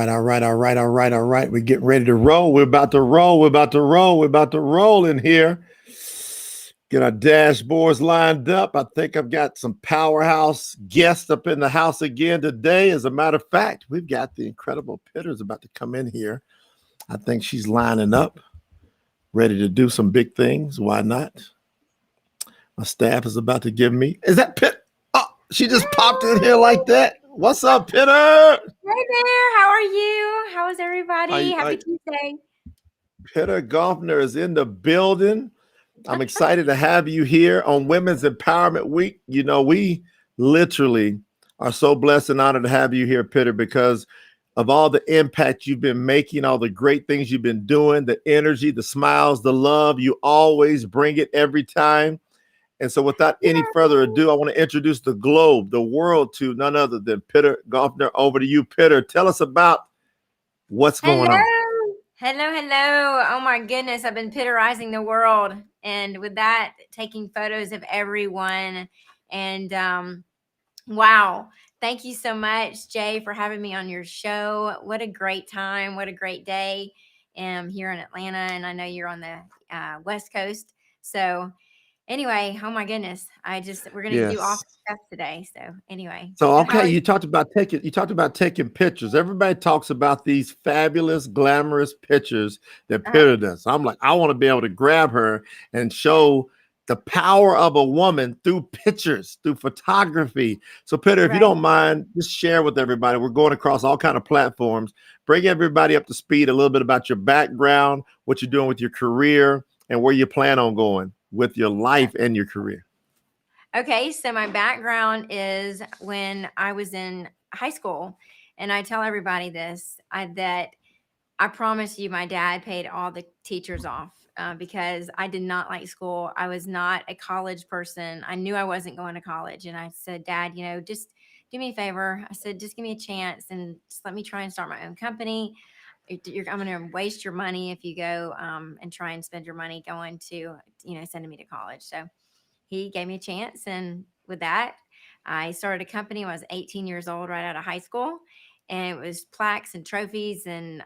We're getting ready to roll. We're about to roll. We're about to roll. We're about to roll in here. Get our dashboards lined up. I think I've got some powerhouse guests up in the house again today. As a matter of fact, we've got the incredible Pitter's about to come in here. I think she's lining up, ready to do some big things. Why not? My staff is about to give me. Is that Pitt? Oh, she just popped in here like that. What's up, Pitter? Hey there. How are you? How is everybody? Happy Tuesday. Pitter Goughnour is in the building. I'm excited to have you here on Women's Empowerment Week. You know, we literally are so blessed and honored to have you here, Pitter, because of all the impact you've been making, all the great things you've been doing, the energy, the smiles, the love. You always bring it every time. And so without any further ado, I want to introduce the globe, the world, to none other than Pitter Goughnour. Over to you, Pitter. Tell us about what's going on. Hello. Oh my goodness. I've been pitterizing the world. And with that, taking photos of everyone. And wow. Thank you so much, Jay, for having me on your show. What a great time. What a great day. Here in Atlanta. And I know you're on the West Coast. So anyway, oh my goodness. We're going to do awesome stuff today. So anyway. So, okay, you talked about taking pictures. Everybody talks about these fabulous, glamorous pictures that Pitter does. I'm like, I want to be able to grab her and show the power of a woman through pictures, through photography. So Pitter, if you don't mind, just share with everybody. We're going across all kind of platforms. Bring everybody up to speed a little bit about your background, what you're doing with your career, and where you plan on going with your life and your career. Okay, so my background is when I was in high school, and I tell everybody this, that I promise you my dad paid all the teachers off because I did not like school. I was not a college person. I knew I wasn't going to college, and I said, Dad, just do me a favor. I said, just give me a chance and just let me try and start my own company. I'm going to waste your money if you go and try and spend your money going to, sending me to college. So he gave me a chance. And with that, I started a company when I was 18 years old, right out of high school. And it was plaques and trophies and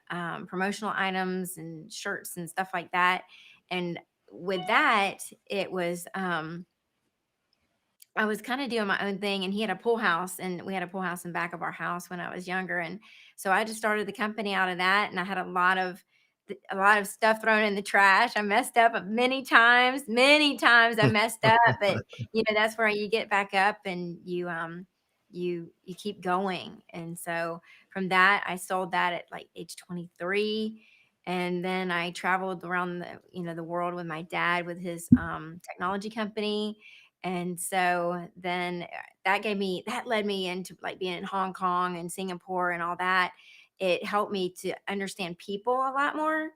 promotional items and shirts and stuff like that. And with that, it was, I was kind of doing my own thing, and he had a pool house, and we had a pool house in back of our house when I was younger. And so I just started the company out of that. And I had a lot of stuff thrown in the trash. I messed up many times I messed up, but that's where you get back up and you keep going. And so from that, I sold that at like age 23. And then I traveled around the world with my dad with his technology company. And so then that led me into like being in Hong Kong and Singapore and all that. It helped me to understand people a lot more,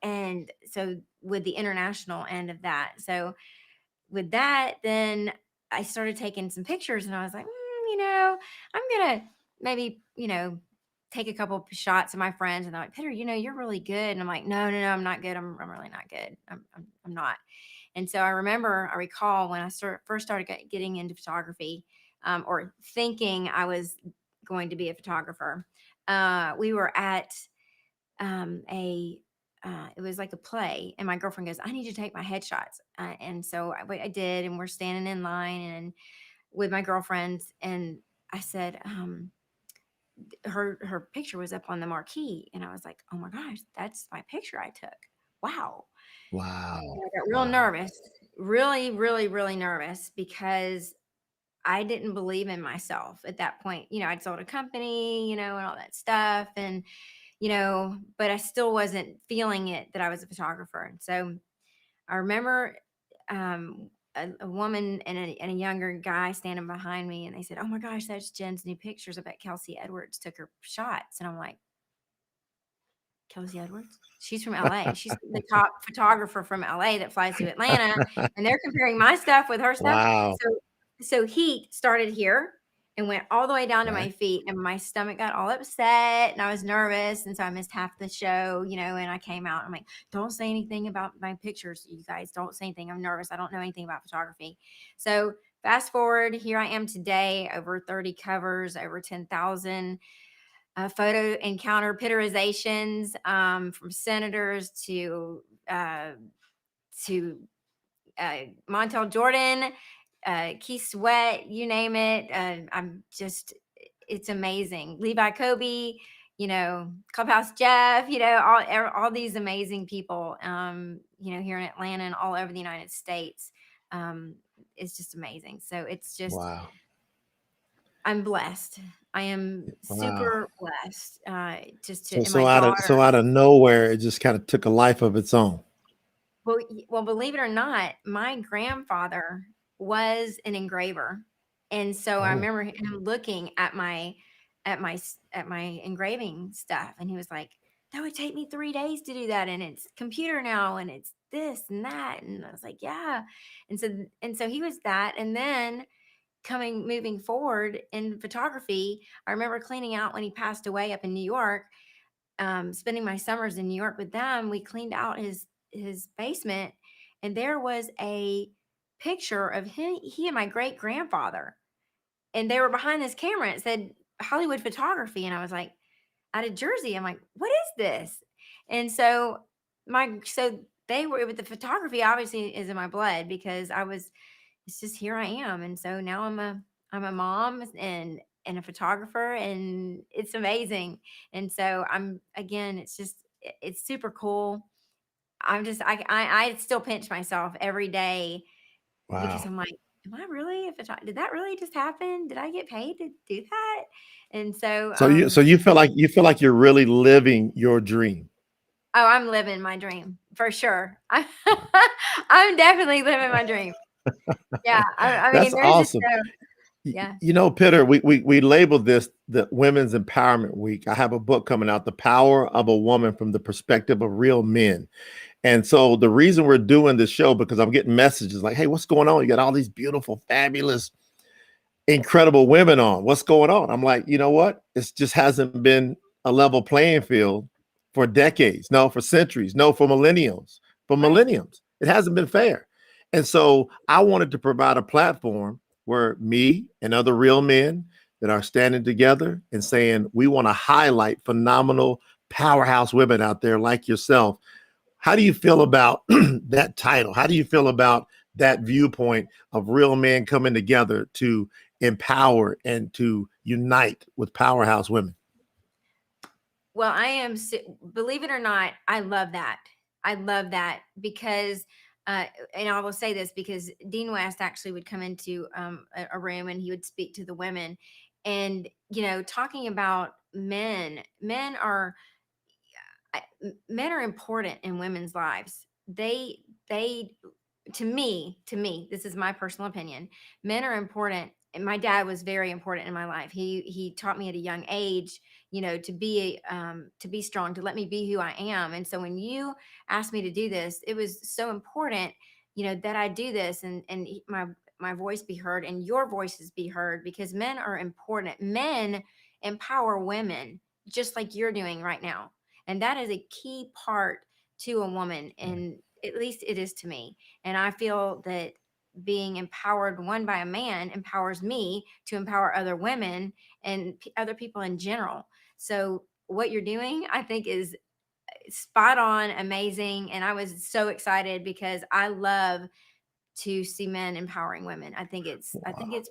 and so with the international end of that. So with that, then I started taking some pictures, and I was like, I'm going to maybe, take a couple of shots of my friends, and they're like, Pitter, you're really good. And I'm like, no, I'm not good. I'm really not good. I'm not. And so I recall when I first started getting into photography, or thinking I was going to be a photographer. We were at it was like a play, and my girlfriend goes, I need you to take my headshots. And so I did, and we're standing in line and with my girlfriends, and I said, her picture was up on the marquee, and I was like, oh my gosh, that's my picture I took. Wow. Wow. And I got real nervous, really, really, really nervous, because I didn't believe in myself at that point. I'd sold a company, and all that stuff. And, but I still wasn't feeling it that I was a photographer. And so I remember a woman and a younger guy standing behind me, and they said, oh my gosh, that's Jen's new pictures. I bet Kelsey Edwards took her shots. And I'm like, Kelsey Edwards? She's from LA. She's the top photographer from LA that flies to Atlanta. And they're comparing my stuff with her stuff. Wow. So heat started here and went all the way down to my feet, and my stomach got all upset, and I was nervous. And so I missed half the show, and I came out. I'm like, don't say anything about my pictures, you guys. Don't say anything. I'm nervous. I don't know anything about photography. So fast forward, here I am today, over 30 covers, over 10,000 photo encounter pitterizations, from senators uh, to Montel Jordan, Keith Sweat, you name it. It's amazing. Levi Kobe, Clubhouse Jeff, all these amazing people, here in Atlanta and all over the United States. Um, it's just amazing. So it's just, Wow. I'm blessed. I am Wow. super blessed. Just to, So and my so out of daughter. so out of nowhere, it just kind of took a life of its own. Well, believe it or not, my grandfather was an engraver, and so I Oh, remember him looking at my engraving stuff, and he was like, "That would take me 3 days to do that, and it's computer now, and it's this and that." And I was like, "Yeah," and so he was that, and then moving forward in photography, I remember cleaning out when he passed away up in New York, spending my summers in New York with them. We cleaned out his basement, and there was a picture of he and my great grandfather, and they were behind this camera. And it said Hollywood photography, and I was like, out of Jersey. I'm like, what is this? And so they were with the photography. Obviously, is in my blood because I was. It's just here I am, and so now I'm a mom and a photographer, and it's amazing. And so I'm again, it's super cool. I still pinch myself every day because wow. I'm like, am I really a photographer? Did that really just happen? Did I get paid to do that? And so, So you feel like you're really living your dream. oh, I'm living my dream for sure. I'm definitely living my dream. Yeah, I mean, That's there's just awesome. no, yeah. Pitter, we labeled this the Women's Empowerment Week. I have a book coming out, The Power of a Woman from the Perspective of Real Men. And so the reason we're doing this show, because I'm getting messages like, hey, what's going on? You got all these beautiful, fabulous, incredible women on. What's going on? I'm like, you know what? It just hasn't been a level playing field for decades. No, for centuries. No, for millenniums. For Right. millenniums. It hasn't been fair. And so I wanted to provide a platform where me and other real men that are standing together and saying, we want to highlight phenomenal powerhouse women out there like yourself. How do you feel about that title? How do you feel about that viewpoint of real men coming together to empower and to unite with powerhouse women? Well, believe it or not, I love that. I love that because, and I will say this because Dean West actually would come into a room and he would speak to the women, and talking about men are important in women's lives. They to me, this is my personal opinion. Men are important, and my dad was very important in my life. He taught me at a young age, to be strong, to let me be who I am. And so when you asked me to do this, it was so important, that I do this, my voice be heard and your voices be heard, because men are important. Men empower women just like you're doing right now, and that is a key part to a woman, and at least it is to me. And I feel that being empowered one by a man empowers me to empower other women and other people in general. So what you're doing, I think, is spot on, amazing, and I was so excited because I love to see men empowering women. I think it's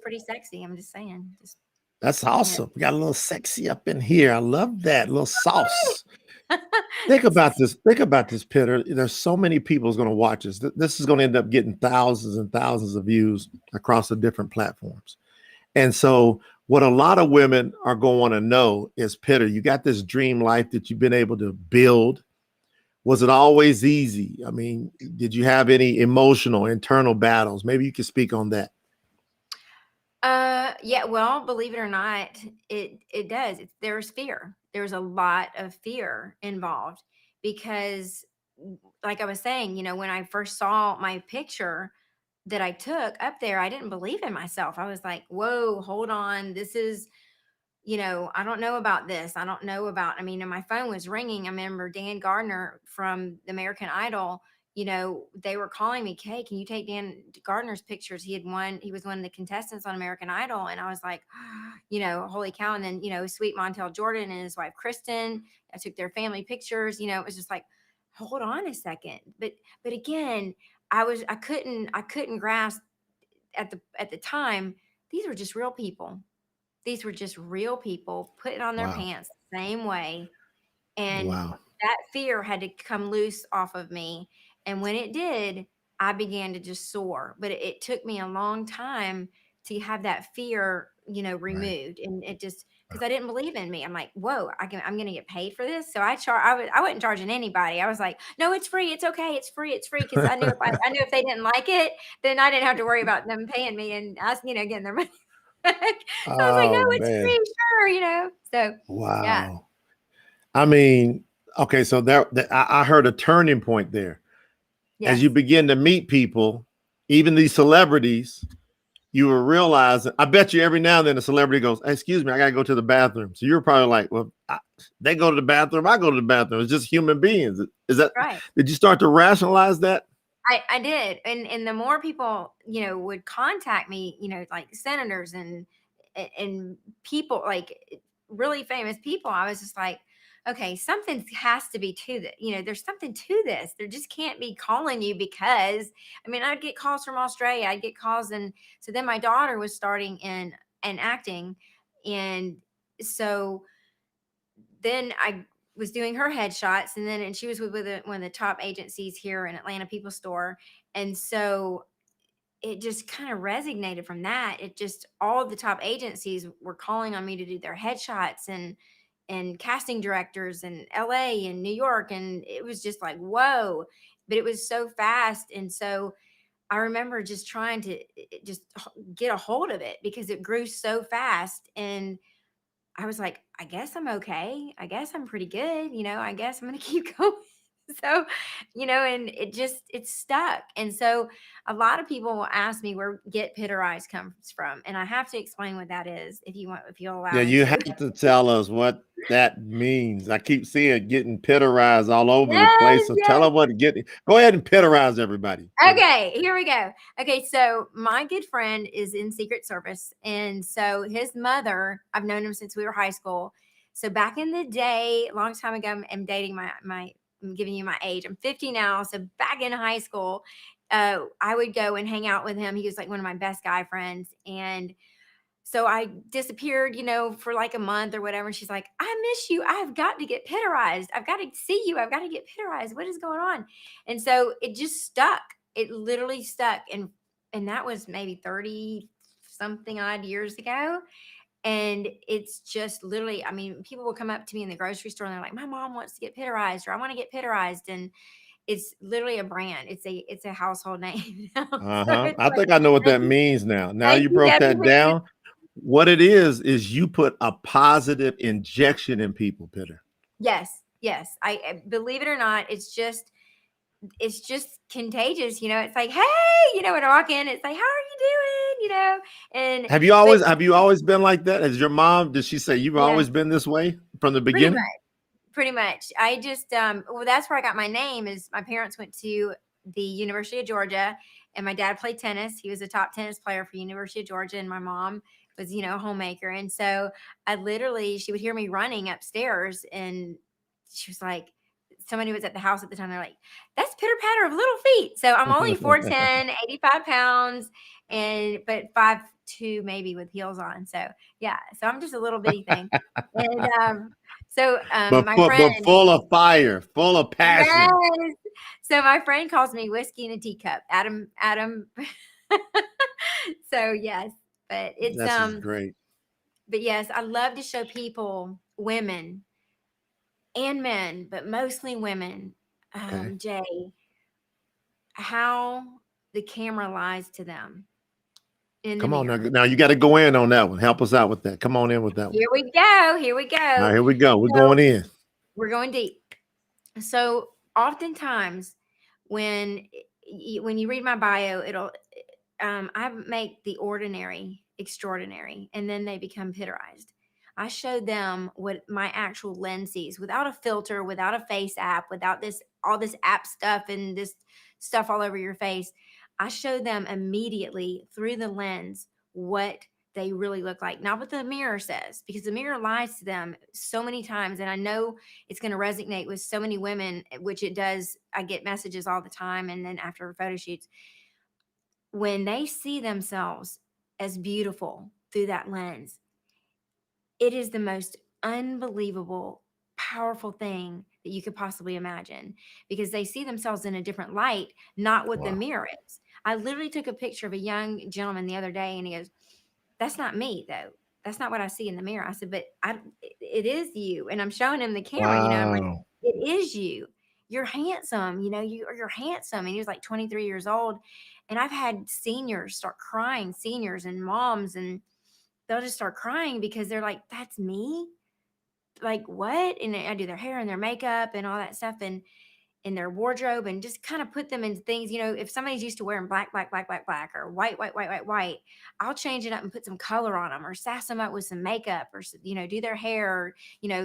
pretty sexy. I'm just saying. Just That's saying awesome. We got a little sexy up in here. I love that. A little sauce. it. Think about this. Think about this, Peter. There's so many people who's going to watch this. This is going to end up getting thousands and thousands of views across the different platforms. And so, what a lot of women are going to want to know is, Peter, you got this dream life that you've been able to build. Was it always easy? I mean, did you have any emotional, internal battles? Maybe you could speak on that. Yeah, well, believe it or not, it does. There's fear. There's a lot of fear involved because, like I was saying, when I first saw my picture that I took up there, I didn't believe in myself. I was like, whoa, hold on. This is, I don't know about this. I mean, and my phone was ringing. I remember Dan Gardner from the American Idol they were calling me, "Kay, can you take Dan Gardner's pictures?" He was one of the contestants on American Idol. And I was like, holy cow. And then, Sweet Montel Jordan and his wife, Kristen, I took their family pictures. It was just like, hold on a second. But again, I couldn't grasp at the time, these were just real people. These were just real people putting on their Wow. pants the same way. And Wow. that fear had to come loose off of me. And when it did, I began to just soar. But it took me a long time to have that fear, Right. removed. And it just, because I didn't believe in me. I'm like, whoa, I'm going to get paid for this. So I wasn't charging anybody. I was like, no, it's free. It's okay. It's free. It's free. Cause I knew if they didn't like it, then I didn't have to worry about them paying me and us, getting their money back. So I was like, no, Oh it's man. free. Sure. So yeah. Wow. I mean, okay, so I heard a turning point there. As you Yes. begin to meet people, even these celebrities, you will realize, I bet you every now and then a celebrity goes, "Hey, excuse me, I got to go to the bathroom." So you're probably like, well, they go to the bathroom, I go to the bathroom. It's just human beings. Is that, Right. did you start to rationalize that? I did. And the more people, would contact me, like senators and people like really famous people, I was just like, okay, something has to be to that. There's something to this. There just can't be calling you because I'd get calls from Australia. I'd get calls. And so then my daughter was starting in acting. And so then I was doing her headshots, and she was with one of the top agencies here in Atlanta, People Store. And so it just kind of resonated from that. It just, all the top agencies were calling on me to do their headshots and casting directors in LA and New York. And it was just like, whoa, but it was so fast. And so I remember just trying to just get a hold of it because it grew so fast. And I was like, I guess I'm okay. I guess I'm pretty good. I guess I'm going to keep going. So, and it stuck. And so a lot of people will ask me where Get Pitterized comes from. And I have to explain what that is if you'll allow Yeah, me you to. have to tell us what that means. I keep seeing getting pitterized all over the Yes, place. So tell yes. them what getting. Go ahead and pitterize everybody. Okay, here we go. Okay, so my good friend is in Secret Service. And so his mother, I've known him since we were high school. So back in the day, a long time ago, I'm dating I'm giving you my age. I'm 50 now. So back in high school, I would go and hang out with him. He was like one of my best guy friends. And so I disappeared, for like a month or whatever. And she's like, I miss you. I've got to get pitterized. I've got to see you. I've got to get pitterized. What is going on? And so it just stuck. It literally stuck. And that was maybe 30 something odd years ago. And it's just literally, people will come up to me in the grocery store and they're like, my mom wants to get pitterized, or I want to get pitterized. And it's literally a brand. It's a household name now. So Uh-huh. it's I like, think I know what thank that you. means now. Now Thank you you, broke Debbie. that down. What it is you put a positive injection in people, Pitter. Yes, yes. I believe it or not, it's just contagious. It's like, hey, when I walk in, it's like, how are you doing? And but Have you always been like that? As your mom, did she say you've yeah, always been this way from the pretty much, beginning? pretty much. I just well, that's where I got my name. Is my parents went to the University of Georgia, and my dad played tennis. He was a top tennis player for University of Georgia, and my mom was, a homemaker. And so she would hear me running upstairs, and she was like, somebody was at the house at the time. They're like, that's pitter patter of little feet. So I'm only 4'10", 85 pounds, but 5'2" maybe with heels on. So yeah, so I'm just a little bitty thing. And so my friend, But full of fire, full of passion. yes. So my friend calls me whiskey in a teacup. Adam. So yes, but it's This is great. but yes, I love to show people, women and men, but mostly women, Okay. Jay, how the camera lies to them in the Come on now. mirror. Now you got to go in on that one. Help us out with that. Come on in with that one. Here we go. Here we All right, go. here we go. We're So going in. we're going deep. So oftentimes when when you read my bio, it'll I make the ordinary extraordinary, and then they become pitterized. I showed them what my actual lens sees without a filter, without a face app, without this all this app stuff and this stuff all over your face. I showed them immediately through the lens what they really look like, not what the mirror says, because the mirror lies to them so many times. And I know it's going to resonate with so many women, which it does. I get messages all the time. And then after photo shoots, when they see themselves as beautiful through that lens, it is the most unbelievable, powerful thing that you could possibly imagine, because they see themselves in a different light, not what the Wow. mirror is. I literally took a picture of a young gentleman the other day and he goes, "That's not me though. That's not what I see in the mirror." I said, "But it is you." And I'm showing him the camera, I'm like, Wow. "It is you. You're handsome, you're handsome." And he was like 23 years old. And I've had seniors start crying, seniors and moms, and they'll just start crying because they're like, "That's me? Like what?" And I do their hair and their makeup and all that stuff, and in their wardrobe, and just kind of put them in things. If somebody's used to wearing black, black, black, black, black, or white, white, white, white, white, I'll change it up and put some color on them, or sass them up with some makeup, or do their hair, or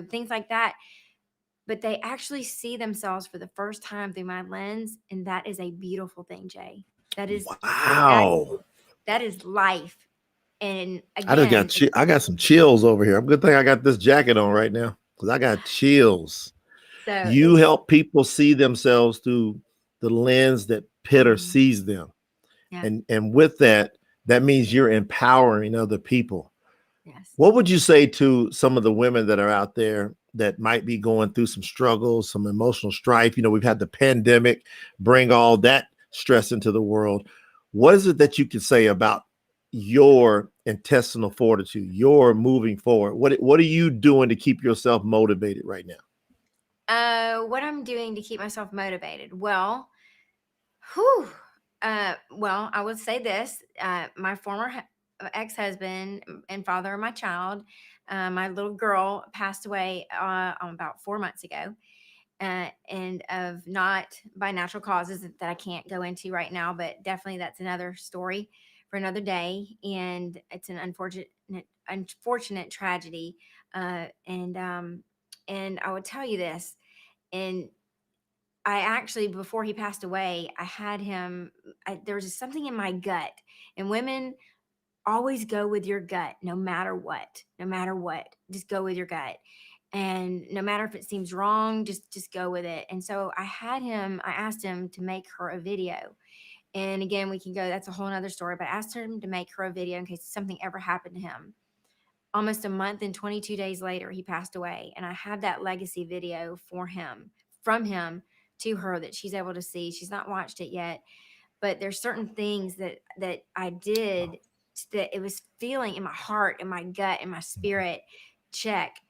things like that. But they actually see themselves for the first time through my lens, and that is a beautiful thing, Jay. That is that Wow. that is life. And I just again, I got some chills over here. Good thing I got this jacket on right now because I got chills. so You it's help people see themselves through the lens that Pitter mhm, sees them. yeah, And with that, that means you're empowering other people. yes. What would you say to some of the women that are out there that might be going through some struggles, some emotional strife? We've had the pandemic bring all that stress into the world. What is it that you can say about your intestinal fortitude, your moving forward? What are you doing to keep yourself motivated right now? What I'm doing to keep myself motivated? Well, whew, well, I would say this: my former ex-husband and father of my child, my little girl, passed away about 4 months ago, and of not by natural causes that I can't go into right now, but definitely that's another story for another day. And it's an unfortunate tragedy. And I would tell you this, and I actually, before he passed away, I had him. There was just something in my gut, and women always go with your gut, no matter what. No matter what, just go with your gut, and no matter if it seems wrong, just go with it. And so I had him. I asked him to make her a video, and again, we can go. That's a whole other story. But I asked him to make her a video in case something ever happened to him. Almost a month and 22 days later, he passed away. And I have that legacy video for him, from him to her, that she's able to see. She's not watched it yet, but there's certain things that I did that it was feeling in my heart, in my gut, in my spirit check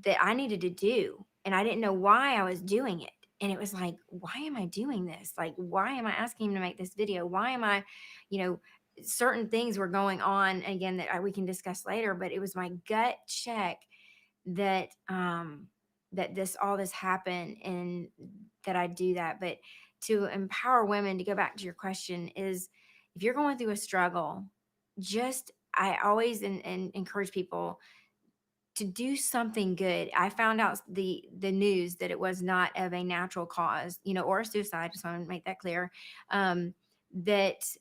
that I needed to do. And I didn't know why I was doing it. And it was like, why am I doing this? Like, why am I asking him to make this video? Why am I, you know, certain things were going on again that we can discuss later, but it was my gut check that, that all this happened and that I do that. But to empower women, to go back to your question, is if you're going through a struggle, just, I always and encourage people to do something good. I found out the news that it was not of a natural cause, or a suicide. Just want to make that clear. That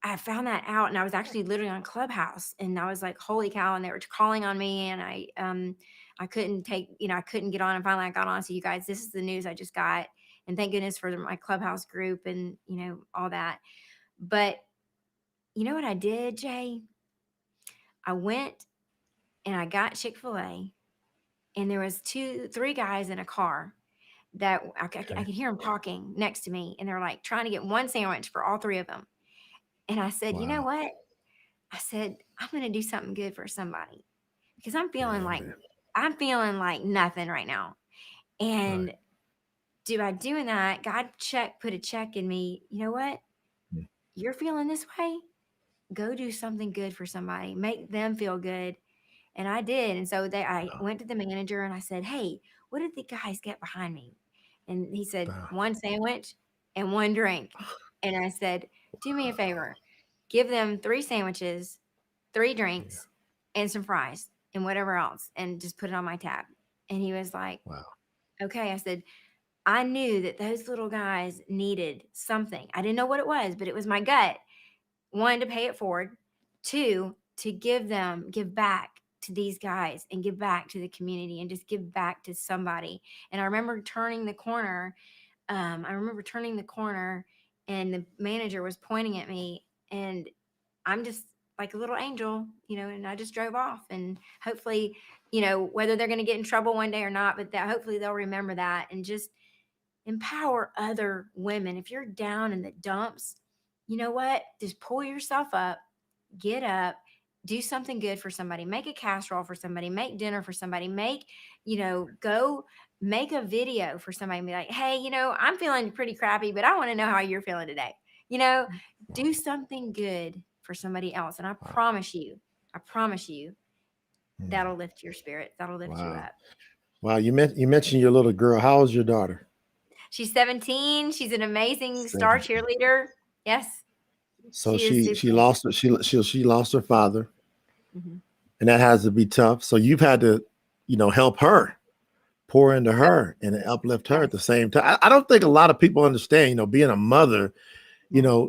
I found that out, and I was actually literally on Clubhouse, and I was like, "Holy cow!" And they were calling on me, and I couldn't take, I couldn't get on, and finally I got on. So you guys, this is the news I just got, and thank goodness for my Clubhouse group and all that. But you know what I did, Jay? I went and I got Chick-fil-A, and there was three guys in a car that I Okay. could hear them talking next to me, and they're like trying to get one sandwich for all three of them. And I said, you know Wow. what? I said, I'm going to do something good for somebody, because Yeah, man. I'm feeling like nothing right now. Right. And by doing that, God put a check in me. You know what? Mm. You're feeling this way. Go do something good for somebody. Make them feel good. And I did. And so I Wow. went to the manager and I said, "Hey, what did the guys get behind me?" And he said, Wow. "One sandwich and one drink." And I said, "Do me a favor. Give them three sandwiches, three Yeah. drinks, and some fries." and whatever else, and just put it on my tab. And he was like, Wow. okay. I said, I knew that those little guys needed something. I didn't know what it was, but it was my gut. One, to pay it forward. Two, to give back to these guys and give back to the community and just give back to somebody. And I remember turning the corner. And the manager was pointing at me, and I'm just like a little angel, and I just drove off. And hopefully, whether they're going to get in trouble one day or not, but that hopefully they'll remember that and just empower other women. If you're down in the dumps, you know what? Just pull yourself up, get up, do something good for somebody, make a casserole for somebody, make dinner for somebody, go make a video for somebody and be like, hey, I'm feeling pretty crappy, but I want to know how you're feeling today. You know, do something good for somebody else. And Wow. I promise you, Mm. that'll lift your spirits. That'll lift you Wow. up. Wow. You mentioned your little girl. How old's your daughter? She's 17. She's an amazing star 17. cheerleader. Yes, So she is she super. lost she lost her father, Mhm. and that has to be tough. So you've had to, help her, pour into Oh, her, and uplift her at the yes. same time. I don't think a lot of people understand. Being a mother, Yeah.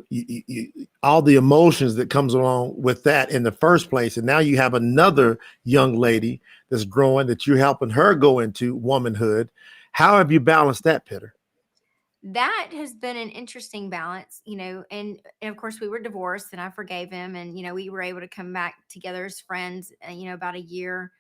all the emotions that comes along with that in the first place, and now you have another young lady that's growing that you're helping her go into womanhood. How have you balanced that, Pitter? That has been an interesting balance, and of course we were divorced and I forgave him, and we were able to come back together as friends, about a year,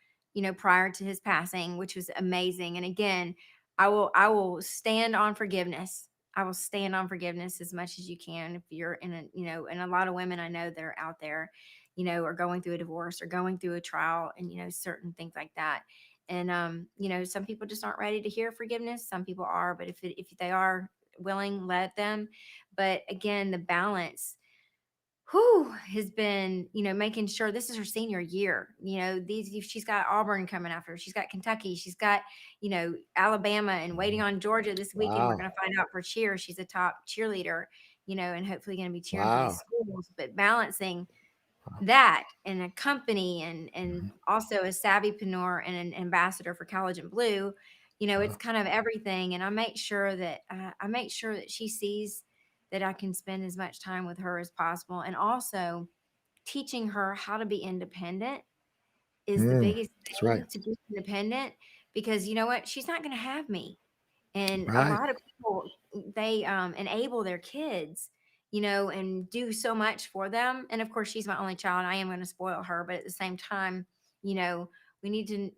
prior to his passing, which was amazing. And again, I will stand on forgiveness. I will stand on forgiveness as much as you can. If you're in a, and a lot of women I know that are out there, are going through a divorce or going through a trial, and certain things like that. And some people just aren't ready to hear forgiveness. Some people are, but if they are willing, let them. But again, the balance, has been, making sure this is her senior year. She's got Auburn coming after her. She's got Kentucky. She's got, Alabama, and waiting on Georgia this weekend. We're Wow. going to find out for cheer. She's a top cheerleader, and hopefully going to be cheering for the Wow. schools. But balancing that and a company, and Mhm. also a savvypreneur and an ambassador for College and Blue, it's Wow. kind of everything. And I make sure that she sees that I can spend as much time with her as possible, and also teaching her how to be independent is the biggest That's right. thing, to be independent, because you know what, she's not going to have me. And a Right. lot of people, they enable their kids, and do so much for them. And of course she's my only child, I am going to spoil her, but at the same time, you know we need to,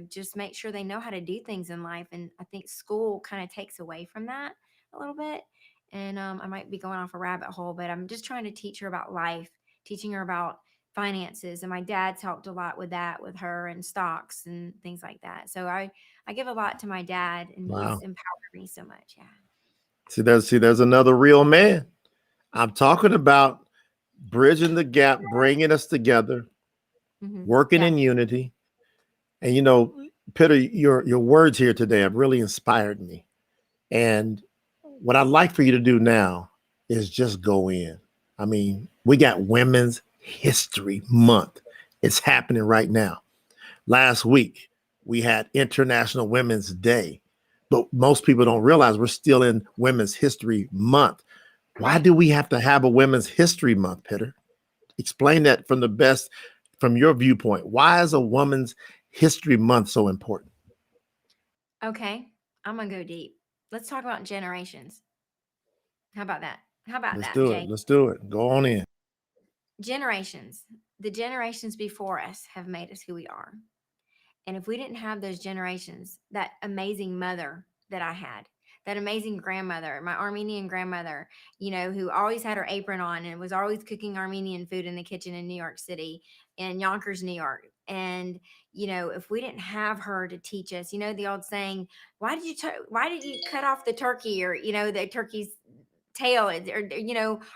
just make sure they know how to do things in life. And I think school kind of takes away from that a little bit. And I might be going off a rabbit hole, but I'm just trying to teach her about life, teaching her about finances. And my dad's helped a lot with that, with her, and stocks and things like that. So I give a lot to my dad, and he's Wow. empowered me so much. Yeah. See, there's another real man. I'm talking about bridging the gap, bringing us together, working Yeah. in unity. And Peter, your words here today have really inspired me. And what I'd like for you to do now is just go in. I mean, we got Women's History Month. It's happening right now. Last week, we had International Women's Day, but most people don't realize we're still in Women's History Month. Why Right. do we have to have a Women's History Month, Peter? Explain that from your viewpoint. Why is a Women's History Month so important? Okay. I'm going to go deep. Let's talk about generations. How about that? How about Let's that, do it. Jay? Let's do it. Go on in. Generations. The generations before us have made us who we are. And if we didn't have those generations, that amazing mother that I had, that amazing grandmother, my Armenian grandmother, who always had her apron on and was always cooking Armenian food in the kitchen in New York City, in Yonkers, New York. And, if we didn't have her to teach us, the old saying, why did you cut off the turkey, or, the turkey's tail,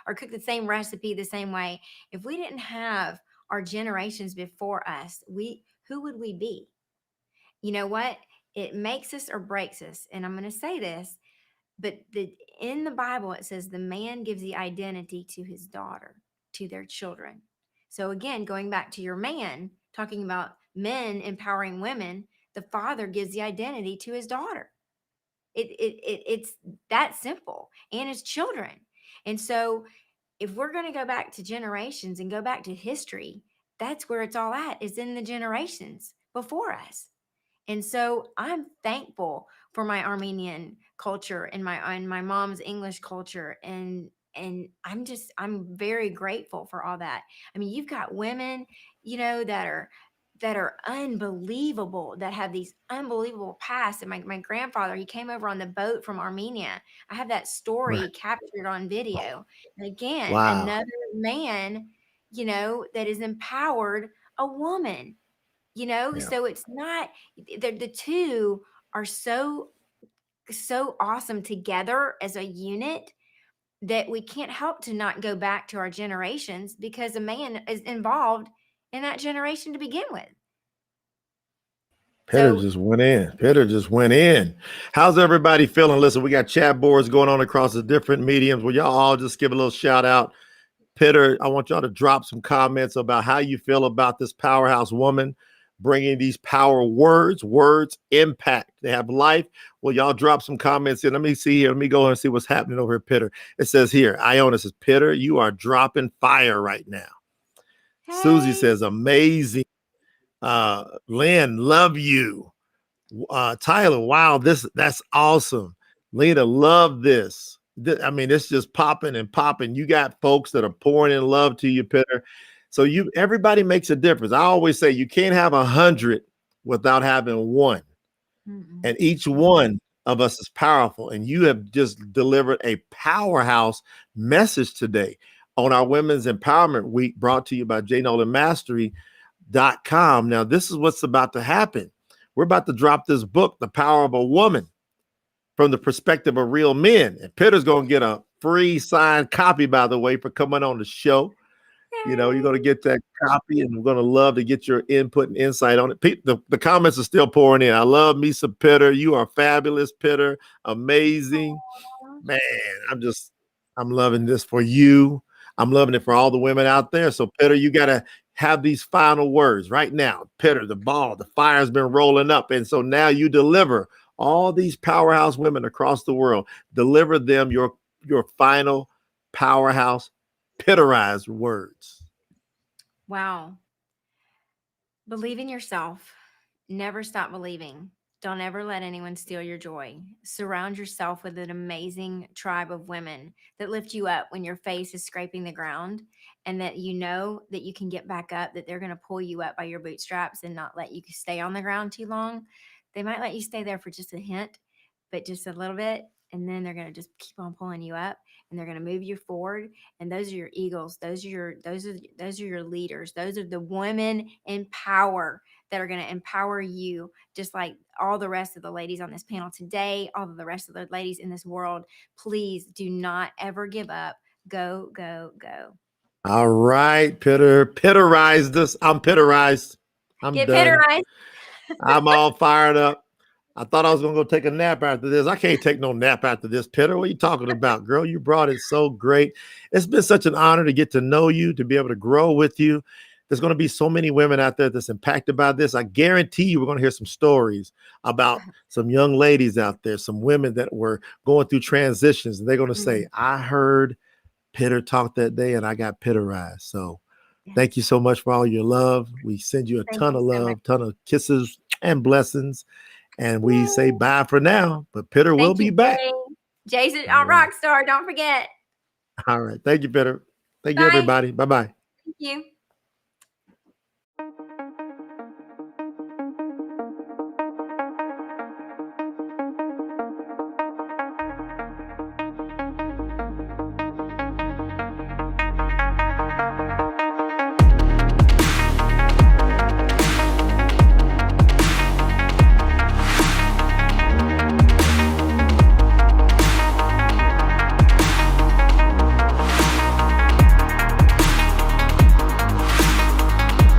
or cook the same recipe the same way? If we didn't have our generations before us, who would we be? You know what? It makes us or breaks us. And I'm going to say this, but in the Bible, it says the man gives the identity to his daughter, to their children. So again, going back to your man, talking about men empowering women, the father gives the identity to his daughter. It's that simple, and his children. And so if we're going to go back to generations and go back to history, that's where it's all at, is in the generations before us. And so I'm thankful for my Armenian culture and my mom's English culture, and I'm very grateful for all that. I mean, you've got women, that are unbelievable, that have these unbelievable pasts. And my grandfather, he came over on the boat from Armenia. I have that Right. story captured on video. And again, Wow. another man, that has empowered a woman, Yeah. so it's not, the two are so awesome together as a unit, that we can't help to not go back to our generations, because a man is involved in that generation to begin with. Pitter So just went in. Pitter just went in. How's everybody feeling? Listen, we got chat boards going on across the different mediums. Will y'all all just give a little shout out? Pitter, I want y'all to drop some comments about how you feel about this powerhouse woman bringing these power words. Words impact. They have life. Well, y'all drop some comments in. Let me see here. Let me go and see what's happening over here, Pitter. It says here, Iona says, Pitter, you are dropping fire right now. Susie hey, says, amazing. Lynn, love you. Tyler, wow, that's awesome. Lena, love this. I mean, it's just popping and popping. You got folks that are pouring in love to you, Pitter. So everybody makes a difference. I always say you can't have 100 without having one, mm-mm. and each one of us is powerful. And you have just delivered a powerhouse message today on our Women's Empowerment Week, brought to you by JNolandMastery.com. Now, this is what's about to happen. We're about to drop this book, The Power of a Woman, from the perspective of real men. And Pitter's going to get a free signed copy, by the way, for coming on the show. You're going to Yay. get that copy, and we're going to love to get your input and insight on it. The comments are still pouring in. I love me some Pitter. You are fabulous, Pitter. Amazing. Aw. Man, I'm loving this for you. I'm loving it for all the women out there. So, Pitter, you got to have these final words right now. Pitter, the fire's been rolling up. And so now you deliver all these powerhouse women across the world. Deliver them your final powerhouse Pitterized words. Wow. Believe in yourself. Never stop believing. Don't ever let anyone steal your joy. Surround yourself with an amazing tribe of women that lift you up when your face is scraping the ground, and that you know that you can get back up, that they're going to pull you up by your bootstraps and not let you stay on the ground too long. They might let you stay there for just a hint, but just a little bit. And then they're going to just keep on pulling you up, and they're going to move you forward. And those are your eagles. Those are your leaders. Those are the women in power that are going to empower you, just like all the rest of the ladies on this panel today, all of the rest of the ladies in this world. Please do not ever give up. Go, go, go. All right, Pitterized us. I'm Pitterized. I'm Get done. Pitterized. I'm all fired up. I thought I was going to go take a nap after this. I can't take no nap after this, Pitter. What are you talking about, girl? You brought it so great. It's been such an honor to get to know you, to be able to grow with you. There's going to be so many women out there that's impacted by this. I guarantee you we're going to hear some stories about some young ladies out there, some women that were going through transitions. And they're going to say, I heard Pitter talk that day and I got Pitterized. So Yes. thank you so much for all your love. We send you a Thank ton you of so much. love, ton of kisses and blessings. And we say Yay. bye for now, but Pitter will Thank be you, back. Jay. Jay's All our right. rock star. Don't forget. All right. Thank you, Pitter. Thank you, Bye. everybody. Bye-bye. Thank you.